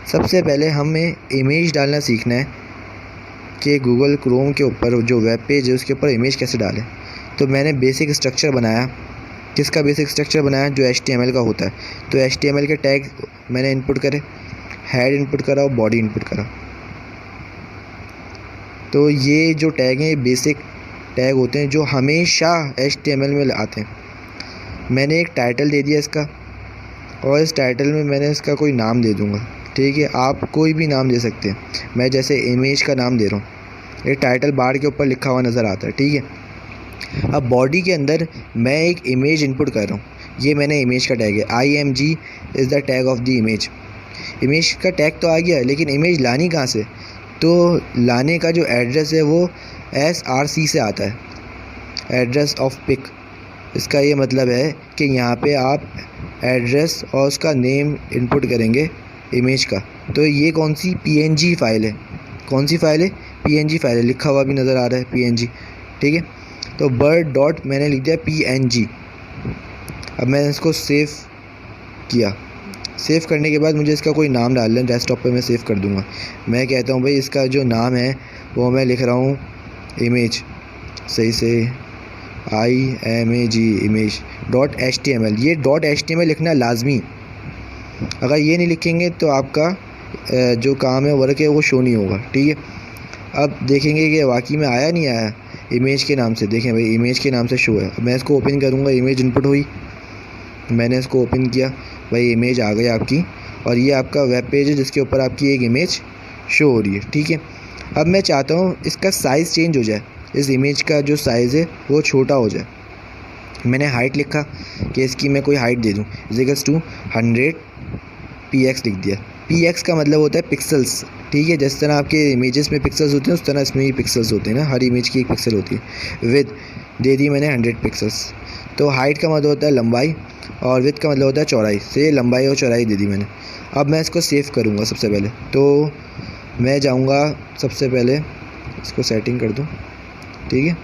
सबसे पहले हमें इमेज डालना सीखना है कि गूगल क्रोम के ऊपर जो वेब पेज है उसके ऊपर इमेज कैसे डालें। तो मैंने बेसिक स्ट्रक्चर बनाया। किसका बेसिक स्ट्रक्चर बनाया? जो HTML का होता है। तो HTML के टैग मैंने इनपुट करे, हेड इनपुट करा और बॉडी इनपुट करा। तो ये जो टैग हैं ये बेसिक टैग होते हैं जो हमेशा HTML में आते हैं। मैंने एक टाइटल दे दिया इसका, और इस टाइटल में मैंने इसका कोई नाम दे दूँगा। ठीक है, आप कोई भी नाम दे सकते हैं। मैं जैसे इमेज का नाम दे रहा हूँ। ये टाइटल बार के ऊपर लिखा हुआ नज़र आता है। ठीक है, अब बॉडी के अंदर मैं एक इमेज इनपुट कर रहा हूँ। ये मैंने इमेज का टैग है, IMG is the tag of the image. Image का टैग तो आ गया, लेकिन इमेज लानी कहाँ से? तो लाने का जो एड्रेस है वो SRC से आता है, एड्रेस ऑफ पिक। इसका ये मतलब है कि यहाँ पे आप एड्रेस और उसका नेम इनपुट करेंगे इमेज का। तो ये कौन सी PNG फाइल है? कौन सी फाइल है? PNG फाइल है, लिखा हुआ भी नज़र आ रहा है PNG। ठीक है, तो bird डॉट मैंने लिख दिया PNG। अब मैंने इसको सेव किया। सेव करने के बाद मुझे इसका कोई नाम डालना है। डेस्कटॉप पे मैं सेव कर दूँगा। मैं कहता हूँ भाई इसका जो नाम है वो मैं लिख रहा हूँ इमेज, सही से IMAG इमेज .html। ये .html लिखना लाजमी। अगर ये नहीं लिखेंगे तो आपका जो काम है वर्क है वो शो नहीं होगा। ठीक है, अब देखेंगे कि वाकई में आया नहीं आया इमेज के नाम से। देखें भाई इमेज के नाम से शो है। मैं इसको ओपन करूँगा, इमेज इनपुट हुई, मैंने इसको ओपन किया, भाई इमेज आ गई आपकी, और ये आपका वेब पेज है जिसके ऊपर आपकी एक इमेज शो हो रही है। ठीक है, अब मैं चाहता हूँ इसका साइज़ चेंज हो जाए, इस इमेज का जो साइज़ है वो छोटा हो जाए। मैंने हाइट लिखा कि इसकी मैं कोई हाइट दे दूँ, इक्वल्स टू 100 px लिख दिया। px का मतलब होता है पिक्सल्स। ठीक है, जिस तरह आपके इमेजेस में पिक्सल्स होते हैं उस तरह इसमें भी पिक्सल्स होते हैं ना, हर इमेज की एक पिक्सल होती है। विथ दे दी मैंने 100 पिक्सल्स। तो हाइट का मतलब होता है लंबाई, और विथ का मतलब होता है चौड़ाई। से लंबाई और चौड़ाई दे दी मैंने। अब मैं इसको सेव करूँगा। सबसे पहले तो मैं जाऊँगा, सबसे पहले इसको सेटिंग कर दूँ। ठीक है,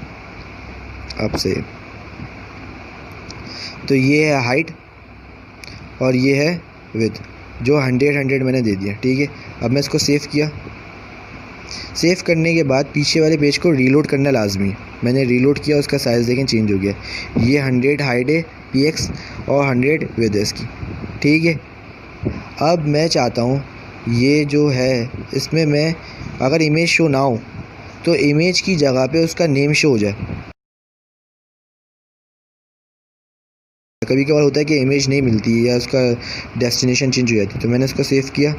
अब सेव। तो ये है हाइट और ये है विथ, जो 100 मैंने दे दिया। ठीक है, अब मैं इसको सेव किया। सेव करने के बाद पीछे वाले पेज को रीलोड करना लाजमी है। मैंने रीलोड किया, उसका साइज़ देखें चेंज हो गया। ये 100 हाइट है px और 100 विद है इसकी। ठीक है, अब मैं चाहता हूँ ये जो है इसमें मैं अगर इमेज शो ना हो तो इमेज की जगह पे उसका नेम शो हो जाए। कभी कभार होता है कि इमेज नहीं मिलती है या उसका डेस्टिनेशन चेंज हो जाती है। तो मैंने इसको सेव किया।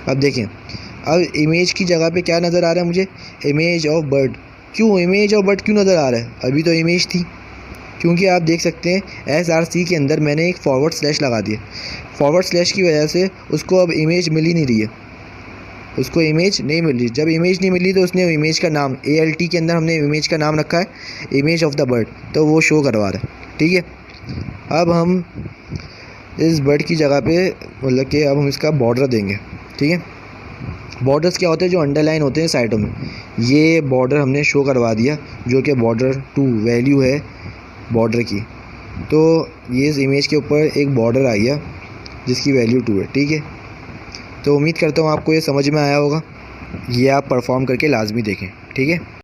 अब देखें, अब इमेज की जगह पे क्या नज़र आ रहा है मुझे? Image of bird. क्यों इमेज ऑफ बर्ड क्यों नज़र आ रहा है? अभी तो इमेज थी। क्योंकि आप देख सकते हैं SRC के अंदर मैंने एक फॉरवर्ड स्लैश लगा दिया। फॉरवर्ड स्लैश की वजह से उसको अब इमेज मिल ही नहीं रही है, उसको इमेज नहीं मिल रही। जब इमेज नहीं मिली तो उसने इमेज का नाम ALT के अंदर हमने इमेज का नाम रखा है इमेज ऑफ द बर्ड, तो वो शो करवा रहा है। ठीक है, अब हम इस बर्ड की जगह पे मतलब कि अब हम इसका बॉर्डर देंगे। ठीक है, बॉर्डर्स क्या होते हैं? जो अंडरलाइन होते हैं साइडों में, ये बॉर्डर हमने शो करवा दिया, जो कि बॉर्डर 2 वैल्यू है बॉर्डर की। तो ये इस इमेज के ऊपर एक बॉर्डर आ गया जिसकी वैल्यू 2 है। ठीक है, तो उम्मीद करता हूँ आपको ये समझ में आया होगा। ये आप परफॉर्म करके लाजमी देखें। ठीक है।